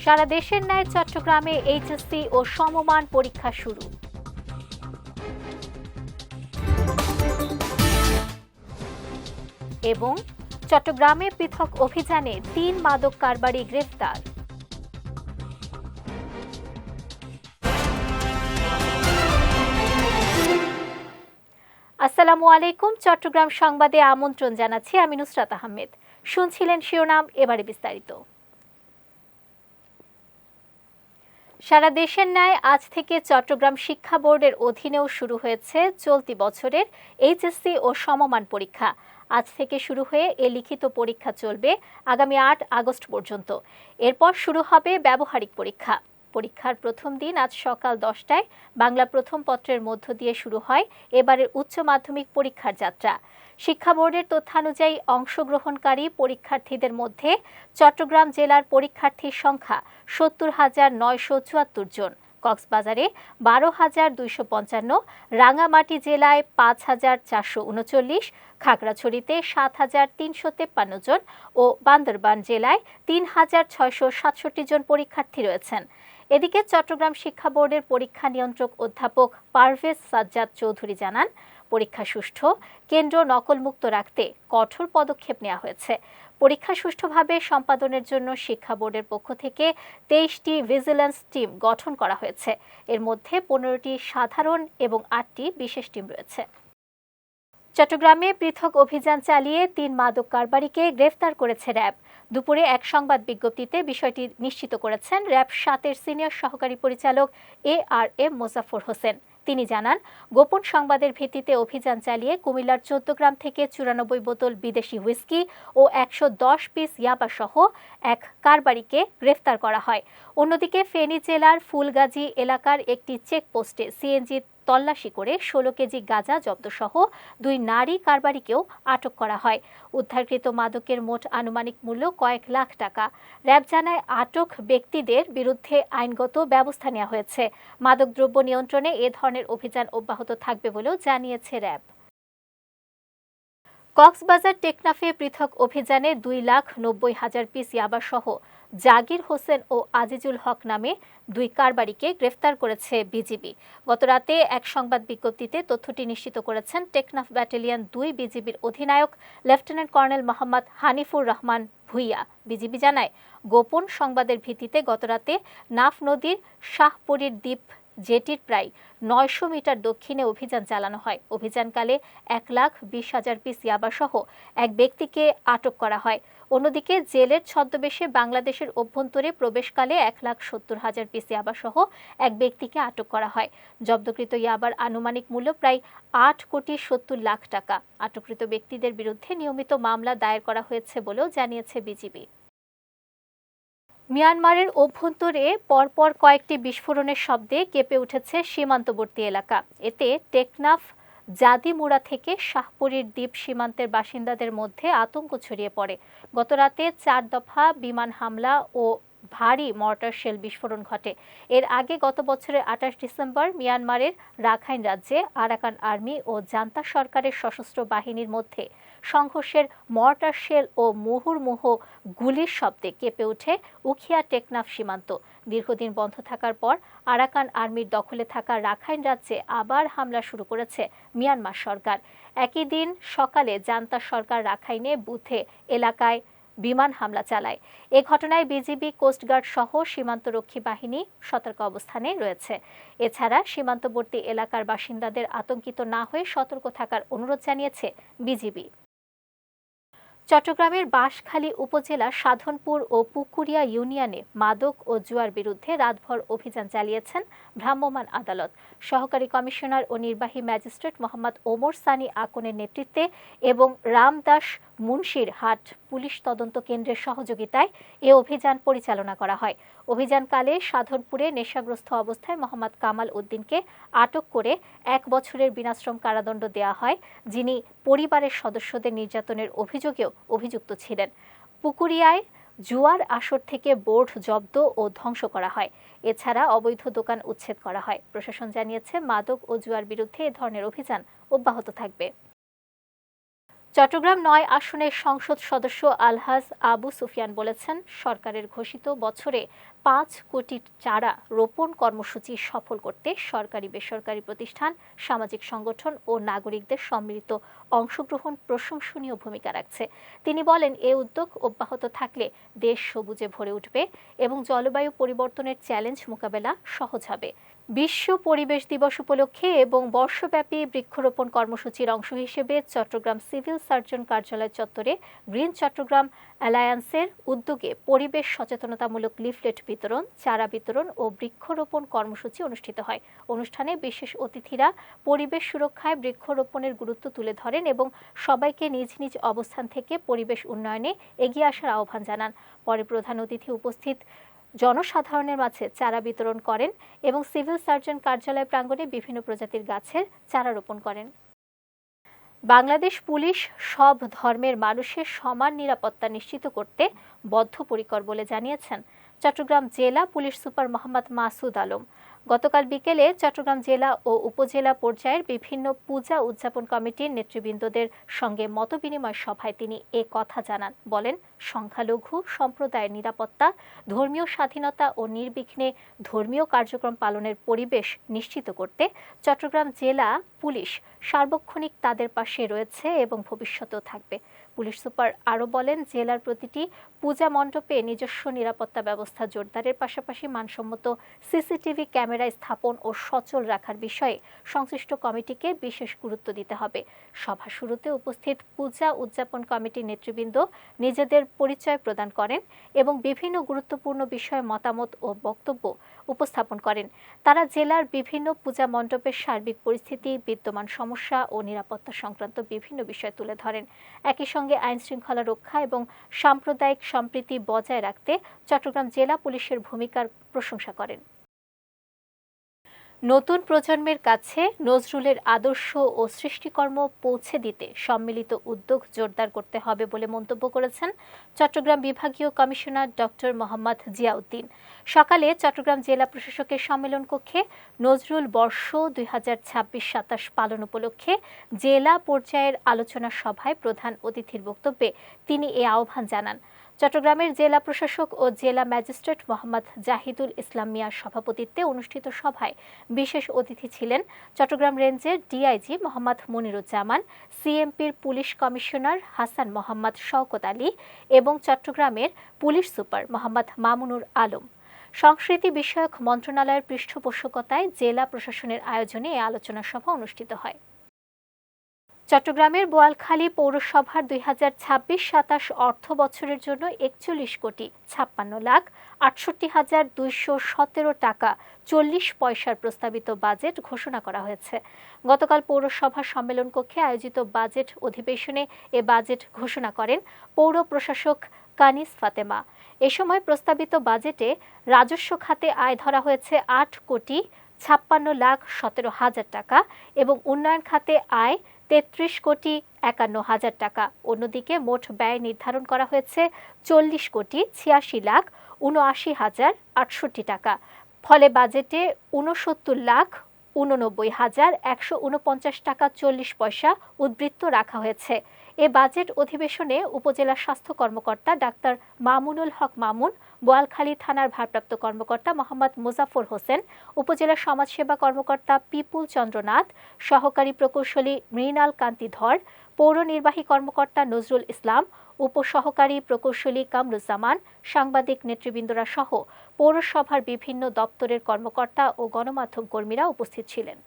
সারা দেশের ন্যায় চট্টগ্রামে এইচএসসি ও সমমান পরীক্ষা শুরু। এবং চট্টগ্রামে পৃথক অভিযানে ৩ মাদক কারবারি গ্রেফতার। আসসালামু আলাইকুম। চট্টগ্রাম সংবাদে আমন্ত্রণ জানাচ্ছি আমি নুসরাত আহমেদ। শুনছিলেন শিরোনাম, এবারে বিস্তারিত। সারা দেশের ন্যায় আজ থেকে চট্টগ্রাম শিক্ষা বোর্ডের অধীনেও শুরু হয়েছে চলতি বছরের এইচএসসি ও সমমান পরীক্ষা। আজ থেকে শুরু হয়ে এ লিখিত পরীক্ষা চলবে আগামী ৮ আগস্ট পর্যন্ত। এরপর শুরু হবে ব্যবহারিক পরীক্ষা। পরীক্ষার প্রথম দিন আজ সকাল 10টায় বাংলা প্রথম পত্রের মধ্য দিয়ে শুরু হয় এবারের উচ্চ মাধ্যমিক পরীক্ষার যাত্রা। শিক্ষা বোর্ডের তথ্যানুযায়ী অংশগ্রহণকারী পরীক্ষার্থীদের মধ্যে চট্টগ্রাম জেলার পরীক্ষার্থীর সংখ্যা ৭০,৯৭৪ জন, কক্সবাজারে ১২,২৫৫, রাঙামাটি জেলায় ৫,৪৩৯, খাগড়াছড়িতে ৭,৩৫৩ জন ও বান্দরবান জেলায় ৩,৬৬৭ জন পরীক্ষার্থী রয়েছেন। এদিকে চট্টগ্রাম শিক্ষা বোর্ডের পরীক্ষা নিয়ন্ত্রক অধ্যাপক পারভেজ সাজ্জাদ চৌধুরী জানান, পরীক্ষা সুষ্ঠু, কেন্দ্র নকলমুক্ত রাখতে কঠোর পদক্ষেপ নেওয়া হয়েছে। পরীক্ষা সুষ্ঠুভাবে সম্পাদনের জন্য শিক্ষা বোর্ডের পক্ষ থেকে ২৩টি ভিজিল্যান্স টিম গঠন করা হয়েছে। এর মধ্যে ১৫টি সাধারণ এবং ৮টি বিশেষ টিম রয়েছে। চট্টগ্রামে পৃথক অভিযান চালিয়ে ৩ মাদক কারবারিকে গ্রেফতার করেছে র্যাব। দুপুরে এক সংবাদ বিজ্ঞপ্তিতে বিষয়টি নিশ্চিত করেছেন র্যাব ৭-এর সিনিয়র সহকারী পরিচালক ARM মোজাফফর হোসেন। তিনি জানান, গোপন সংবাদের ভিত্তিতে অভিযান চালিয়ে কুমিল্লার ১৪ গ্রাম থেকে ৯৪ বোতল বিদেশি হুইস্কি ও ১১০ পিস ইয়াবাসহ এক কারবারিকে গ্রেফতার করা হয়। অন্যদিকে ফেনী জেলার ফুলগাজী এলাকার একটি চেকপোস্টে সিএনজি তল্লাশি করে ১৬ কেজি গাঁজা জব্দসহ ২ নারী কারবারিকেও আটক করা হয়। উদ্ধারকৃত মাদকের মোট আনুমানিক মূল্য কয়েক লাখ টাকা। র্যাব জানায়, আটক ব্যক্তিদের বিরুদ্ধে আইনগত ব্যবস্থা নেওয়া হয়েছে। মাদকদ্রব্য নিয়ন্ত্রণে এ ধরনের অভিযান অব্যাহত থাকবে বলেও জানিয়েছে র্যাব। কক্সবাজার টেকনাফে পৃথক অভিযানে ২,৯০,০০০ পিস ইয়াবাসহ জাগির হোসেন ও আজিজুল হক নামে ২ কারবারিকে গ্রেফতার করেছে বিজিবি। গতরাতে এক সংবাদ বিজ্ঞপ্তিতে তথ্যটি নিশ্চিত করেছেন টেকনাফ ব্যাটালিয়ন ২ বিজিবির অধিনায়ক lieutenant colonel Mohammad Hanifur Rahman Bhuiyan. BGB জানায়, গোপন সংবাদের ভিত্তিতে গতরাতে নাফ নদীর শাহপরীর দ্বীপ জেটির প্রায় ৯০০ মিটার দক্ষিণে অভিযান চালানো হয়। অভিযানকালে ১,২০,০০০ পিস ইয়াবাসহ এক ব্যক্তিকে আটক করা হয়। অন্যদিকে জেলের ছদ্মবেশে বাংলাদেশের অভ্যন্তরে প্রবেশকালে ১,৭০,০০০ পিস ইয়াবাসহ এক ব্যক্তিকে আটক করা হয়। জব্দকৃত ইয়াবার আনুমানিক মূল্য প্রায় ৮,৭০,০০,০০০ টাকা। আটককৃত ব্যক্তিদের বিরুদ্ধে নিয়মিত মামলা দায়ের করা হয়েছে বলেও জানিয়েছে বিজিবি। মিয়ানমারের অভ্যন্তরে পরপর কয়েকটি বিস্ফোরণের শব্দে কেঁপে উঠেছে সীমান্তবর্তী এলাকা। এতে টেকনাফ জাদিমুড়া থেকে শাহপরীর দ্বীপ সীমান্তের বাসিন্দাদের মধ্যে আতঙ্ক ছড়িয়ে পড়ে। গতরাতে ৪ দফা বিমান হামলা ও ভারী মর্টার শেল বিস্ফোরণ ঘটে। এর আগে গত বছরের ২৮ ডিসেম্বর মিয়ানমারের রাখাইন রাজ্যে আরাকান আর্মি ও জান্তা সরকারের সশস্ত্র বাহিনীর মধ্যে সংঘর্ষের মর্টার শেল ও মুহুর্মুহু গুলির শব্দে কেঁপে ওঠে উখিয়া টেকনাফ সীমান্ত। দীর্ঘদিন বন্ধ থাকার পর আরাকান আর্মির দখলে থাকা রাখাইন রাজ্যে আবার হামলা শুরু করেছে মিয়ানমার সরকার। একই দিন সকালে জান্তা সরকার রাখাইনে বুথে এলাকায় বিমান হামলা চালায়। এ ঘটনায় বিজিবি, কোস্টগার্ড সহ সীমান্তরক্ষী বাহিনী সতর্ক অবস্থানে রয়েছে। এছাড়া সীমান্তবর্তী এলাকার বাসিন্দাদের আতঙ্কিত না হয়ে সতর্ক থাকার অনুরোধ জানিয়েছে বিজিবি। চট্টগ্রামের বাঁশখালী উপজেলা সাধনপুর ও পুকুরিয়া ইউনিয়নে মাদক ও জুয়ার বিরুদ্ধে রাতভর অভিযান চালিয়েছেন ভ্রাম্যমাণ আদালত। সহকারী কমিশনার ও নির্বাহী ম্যাজিস্ট্রেট মোহাম্মদ ওমর সানি আকনের নেতৃত্বে এবং রামদাস মুন্সির হাট পুলিশ তদন্ত কেন্দ্রের সহযোগিতায় এ অভিযান পরিচালনা করা হয়। অভিযানকালে সাধনপুরে নেশাগ্রস্ত অবস্থায় মোহাম্মদ কামাল উদ্দিনকে আটক করে ১ বছরের বিনাশ্রম কারাদণ্ড দেওয়া হয়, যিনি পরিবারের সদস্যদের নির্যাতনের অভিযোগেও অভিযুক্ত ছিলেন। পুকুরিয়ায় জুয়ার আসর থেকে বোর্ড জব্দ ও ধ্বংস করা হয়। এছাড়া অবৈধ দোকান উচ্ছেদ করা হয়। প্রশাসন জানিয়েছে, মাদক ও জুয়ার বিরুদ্ধে এ ধরনের অভিযান অব্যাহত থাকবে। চট্টগ্রাম ৯ আসনের সংসদ সদস্য আলহাজ আবু সুফিয়ান বলেছেন, সরকারের ঘোষিত বছরে ৫ কোটি চারা রোপণ কর্মসূচি সফল করতে সরকারি বেসরকারি প্রতিষ্ঠান, সামাজিক সংগঠন ও নাগরিকদের সম্মিলিত অংশগ্রহণ প্রশংসনীয় ভূমিকা রাখছে। তিনি বলেন, এ উদ্যোগ অব্যাহত থাকলে দেশ সবুজে ভরে উঠবে এবং জলবায়ু পরিবর্তনের চ্যালেঞ্জ মোকাবেলা সহজ হবে। বিশ্ব পরিবেশ দিবস উপলক্ষে এবং বর্ষব্যাপী বৃক্ষরোপণ কর্মসূচির অংশ হিসেবে চট্টগ্রাম সিভিল সার্জন কার্যালয় চত্বরে গ্রিন চট্টগ্রাম অ্যালায়েন্সের উদ্যোগে পরিবেশ সচেতনতামূলক লিফলেট বিতরণ, চারা বিতরণ ও বৃক্ষরোপণ কর্মসূচি অনুষ্ঠিত হয়। অনুষ্ঠানে বিশেষ অতিথিরা পরিবেশ সুরক্ষায় বৃক্ষরোপণের গুরুত্ব তুলে ধরেন এবং সবাইকে নিজ নিজ অবস্থান থেকে পরিবেশ উন্নয়নে এগিয়ে আসার আহ্বান জানান। পরে প্রধান অতিথি উপস্থিত জনসাধারণের মাঝে চারা বিতরণ করেন এবং সিভিল সার্জন কার্যালয় প্রাঙ্গণে বিভিন্ন প্রজাতির গাছের চারা রোপণ করেন। বাংলাদেশ পুলিশ সব ধর্মের মানুষের সমান নিরাপত্তা নিশ্চিত করতে বদ্ধপরিকর বলে জানিয়েছেন চট্টগ্রাম জেলা পুলিশ সুপার মোহাম্মদ মাসুদ আলম। গতকাল বিকেলে চট্টগ্রাম জেলা ও উপজেলা পর্যায়ের বিভিন্ন পূজা উদযাপন কমিটির নেতৃবৃন্দদের সঙ্গে মতবিনিময় সভায় তিনি এ কথা জানান। বলেন, সংখ্যালঘু সম্প্রদায়ের নিরাপত্তা, ধর্মীয় স্বাধীনতা ও নির্বিঘ্নে ধর্মীয় কার্যক্রম পালনের পরিবেশ নিশ্চিত করতে চট্টগ্রাম জেলা পুলিশ সার্বক্ষণিক তাদের পাশে রয়েছে এবং ভবিষ্যতেও থাকবে। পুলিশ সুপার আরও বলেন, জেলার প্রতিটি পূজা মণ্ডপে নিজস্ব নিরাপত্তা ব্যবস্থা জোরদারের পাশাপাশি মানসম্মত সিসিটিভি ক্যামেরা স্থাপন ও সচল রাখার বিষয়ে সংশ্লিষ্ট কমিটিকে বিশেষ গুরুত্ব দিতে হবে। সভা শুরুতে উপস্থিত পূজা উদযাপন কমিটির নেতৃবৃন্দ নিজেদের পরিচয় প্রদান করেন এবং বিভিন্ন গুরুত্বপূর্ণ বিষয়ে মতামত ও বক্তব্য উপস্থাপন করেন। তারা জেলার বিভিন্ন পূজা মণ্ডপের সার্বিক পরিস্থিতি, বিদ্যমান সমস্যা ও নিরাপত্তা সংক্রান্ত বিভিন্ন বিষয় তুলে ধরেন। একই সঙ্গে আইন শৃঙ্খলা রক্ষা এবং সাম্প্রদায়িক সম্প্রীতি বজায় রাখতে চট্টগ্রাম জেলা পুলিশের ভূমিকার প্রশংসা করেন। নতুন প্রজন্মের কাছে নজরুলের আদর্শ ও সৃষ্টিকর্ম পৌঁছে দিতে সম্মিলিত উদ্যোগ জোরদার করতে হবে বলে মন্তব্য করেছেন চট্টগ্রাম বিভাগীয় কমিশনার ডক্টর মোহাম্মদ জিয়াউদ্দিন। সকালে চট্টগ্রাম জেলা প্রশাসকের সম্মেলন কক্ষে নজরুল বর্ষ 2026-27 পালন উপলক্ষে জেলা পর্যায়ের আলোচনা সভায় প্রধান অতিথির বক্তব্যে তিনি এ আহ্বান জানান। চট্টগ্রামের জেলা প্রশাসক ও জেলা ম্যাজিস্ট্রেট মোহাম্মদ জাহিদুল ইসলাম মিয়ার সভাপতিত্বে অনুষ্ঠিত সভায় বিশেষ অতিথি ছিলেন চট্টগ্রাম রেঞ্জের ডিআইজি মোহাম্মদ মনিরুজ্জামান, সিএমপির পুলিশ কমিশনার হাসান মোহাম্মদ শওকত আলী এবং চট্টগ্রামের পুলিশ সুপার মোহাম্মদ মামুনুর আলম। সংস্কৃতি বিষয়ক মন্ত্রণালয়ের পৃষ্ঠপোষকতায় জেলা প্রশাসনের আয়োজনে এই আলোচনা সভা অনুষ্ঠিত হয়। চট্টগ্রামের বোয়ালখালী পৌরসভার 2026-27 অর্থ বছরের জন্য 41,56,68,217 টাকা 40 পয়সার প্রস্তাবিত বাজেট ঘোষণা করা হয়েছে। গতকাল পৌরসভা সম্মেলন কক্ষে আয়োজিত বাজেট অধিবেশনে এ বাজেট ঘোষণা করেন পৌর প্রশাসক কানিস ফাতেমা। এ সময় প্রস্তাবিত বাজেটে রাজস্ব খাতে আয় ধরা হয়েছে 8,56,17,000 টাকা এবং উন্নয়ন খাতে আয় 33,51,000 টাকা। অন্যদিকে মোট ব্যয় নির্ধারণ করা হয়েছে 40,86,79,068 টাকা। ফলে বাজেটে 69,89,149 টাকা 40 পয়সা উদ্বৃত্ত রাখা হয়েছে। এ বাজেট অধিবেশনে উপজেলা স্বাস্থ্য কর্মকর্তা ডাক্তার মামুনুল হক মামুন, বোয়ালখালী থানার ভারপ্রাপ্ত কর্মকর্তা মোহাম্মদ মুজাফর হোসেন, উপজেলা সমাজসেবা কর্মকর্তা পিপুল চন্দ্রনাথ, সহকারী প্রকৌশলী মৃণাল কান্তি ধর, পৌর নির্বাহী কর্মকর্তা নজরুল ইসলাম, উপসহকারী প্রকৌশলী কামরুজ্জামান, সাংবাদিক নেতৃবৃন্দরা সহ পৌরসভার বিভিন্ন দপ্তরের কর্মকর্তা ও গণমাধ্যম কর্মীরা উপস্থিত ছিলেন।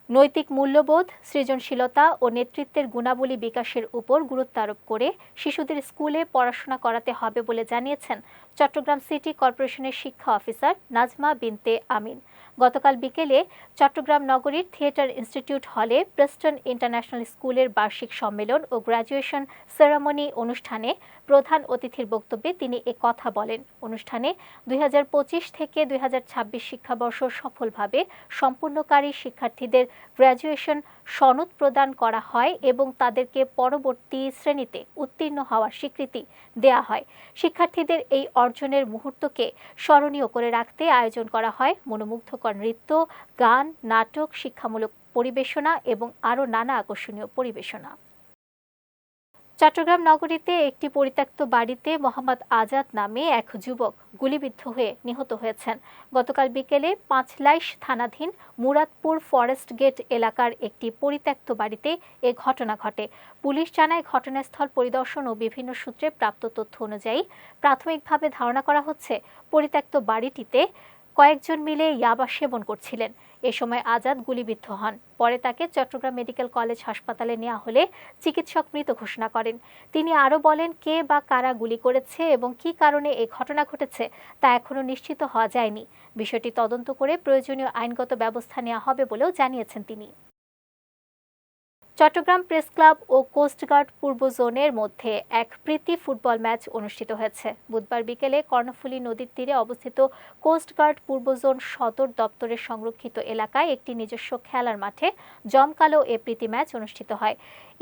নৈতিক মূল্যবোধ, সৃজনশীলতা ও নেতৃত্বের গুণাবলী বিকাশের উপর গুরুত্ব আরোপ করে শিশুদের স্কুলে পড়াশোনা করাতে হবে বলে জানিয়েছেন চট্টগ্রাম সিটি কর্পোরেশনের শিক্ষা অফিসার নাজমা বিনতে আমিন। গতকাল বিকেলে চট্টগ্রাম নগরীর থিয়েটার ইনস্টিটিউট হলে প্রেস্টন ইন্টারন্যাশনাল স্কুলের বার্ষিক সম্মেলন ও গ্র্যাজুয়েশন সেরেমনি অনুষ্ঠানে প্রধান অতিথির বক্তব্যে তিনি এ কথা বলেন। অনুষ্ঠানে 2025 থেকে 2026 শিক্ষাবর্ষ সফলভাবে সম্পূর্ণকারী শিক্ষার্থীদের গ্র্যাজুয়েশন সনদ প্রদান করা হয় এবং তাদেরকে পরবর্তী শ্রেণীতে উত্তীর্ণ হওয়ার স্বীকৃতি দেয়া হয়। শিক্ষার্থীদের এই অর্জনের মুহূর্তকে স্মরণীয় করে রাখতে আয়োজন করা হয় মনোমুগ্ধকর নৃত্য, গান, নাটক, শিক্ষামূলক পরিবেশনা এবং আরও নানা আকর্ষণীয় পরিবেশনা। চট্টগ্রাম নগরীতে একটি পরিত্যক্ত বাড়িতে মোহাম্মদ আজাদ নামে এক যুবক গুলিবিদ্ধ হয়ে নিহত হয়েছেন। গতকাল বিকেলে পাঁচলাইশ থানাধীন মুরাদপুর ফরেস্ট গেট এলাকার একটি পরিত্যক্ত বাড়িতে এ ঘটনা ঘটে। পুলিশ জানায়, ঘটনাস্থল পরিদর্শন ও বিভিন্ন সূত্রে প্রাপ্ত তথ্য অনুযায়ী প্রাথমিকভাবে ধারণা করা হচ্ছে পরিত্যক্ত বাড়িটিতে কয়েকজন মিলে ইয়াবা সেবন করছিলেন। এ সময় আজাদ গুলিবিদ্ধ হন। পরে তাকে চট্টগ্রাম মেডিকেল কলেজ হাসপাতালে নেওয়া হলে চিকিৎসক মৃত ঘোষণা করেন। তিনি আরও বলেন, কে বা কারা গুলি করেছে এবং কী কারণে এ ঘটনা ঘটেছে তা এখনও নিশ্চিত হওয়া যায়নি। বিষয়টি তদন্ত করে প্রয়োজনীয় আইনগত ব্যবস্থা নেওয়া হবে বলেও জানিয়েছেন তিনি। চট্টগ্রাম প্রেস ক্লাব ও কোস্টগার্ড পূর্ব জোনের মধ্যে এক প্রীতি ফুটবল ম্যাচ অনুষ্ঠিত হয়েছে। বুধবার বিকেলে কর্ণফুলী নদীর তীরে অবস্থিত কোস্টগার্ড পূর্ব জোন সদর দপ্তরের সংরক্ষিত এলাকায় একটি নিজস্ব খেলার মাঠে জমকালো এ প্রীতি ম্যাচ অনুষ্ঠিত হয়।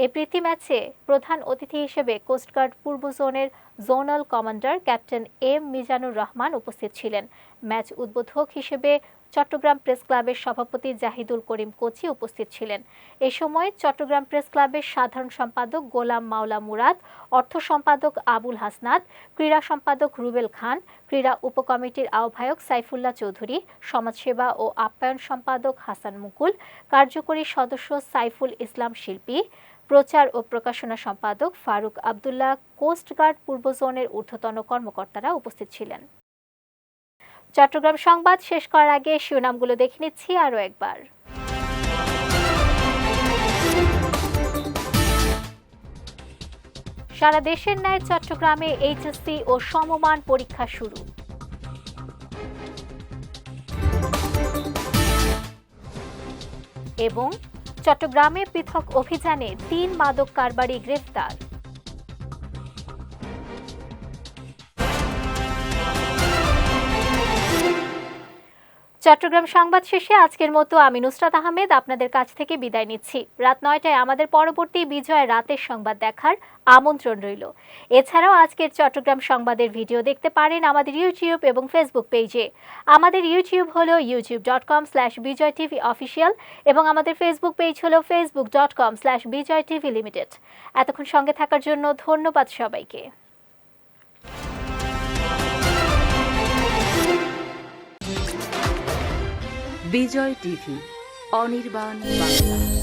এ প্রীতি ম্যাচে প্রধান অতিথি হিসেবে কোস্টগার্ড পূর্ব জোনের zonal commander captain M Mizanur Rahman উপস্থিত ছিলেন। ম্যাচ উদ্বোধক হিসেবে চট্টগ্রাম প্রেস ক্লাবের সভাপতি জাহিদুল করিম কোচি উপস্থিত ছিলেন। এ সময় চট্টগ্রাম প্রেস ক্লাবের সাধারণ সম্পাদক গোলাম মাওলা মুরাদ, অর্থ সম্পাদক আবুল হাসনাত, ক্রীড়া সম্পাদক রুবেল খান, ক্রীড়া উপকমিটির আহ্বায়ক সাইফুল্লাহ চৌধুরী, সমাজসেবা ও আপ্যায়ন সম্পাদক হাসান মুকুল, কার্যকরী সদস্য সাইফুল ইসলাম শিল্পী, প্রচার ও প্রকাশনা সম্পাদক ফারুক আবদুল্লাহ, কোস্টগার্ড পূর্ব জোনের ঊর্ধ্বতন কর্মকর্তারা উপস্থিত ছিলেন। চট্টগ্রাম সংবাদ শেষ করার আগে শিরোনামগুলো দেখে নিচ্ছি আরও একবার। সারা দেশের ন্যায় চট্টগ্রামে এইচএসসি ও সমমান পরীক্ষা শুরু। এবং চট্টগ্রামে পৃথক অভিযানে 3 মাদক কারবারি গ্রেফতার। চট্টগ্রাম সংবাদ শেষে আজকের মতো আমি নুসরাত আহমেদ আপনাদের কাছ থেকে বিদায় নিচ্ছি। রাত 9টায় আমাদের পরবর্তী বিজয় রাতের সংবাদ দেখার আমন্ত্রণ রইল। এছাড়াও আজকের চট্টগ্রাম সংবাদের ভিডিও দেখতে পারেন আমাদের ইউটিউব এবং ফেসবুক পেজে। আমাদের ইউটিউব হলো youtube.com/bijoytvofficial এবং আমাদের ফেসবুক পেজ হলো facebook.com/bijoytvlimited। এতক্ষণ সঙ্গে থাকার জন্য ধন্যবাদ সবাইকে। বিজয় টিভি, অনির্বাণ বাংলা।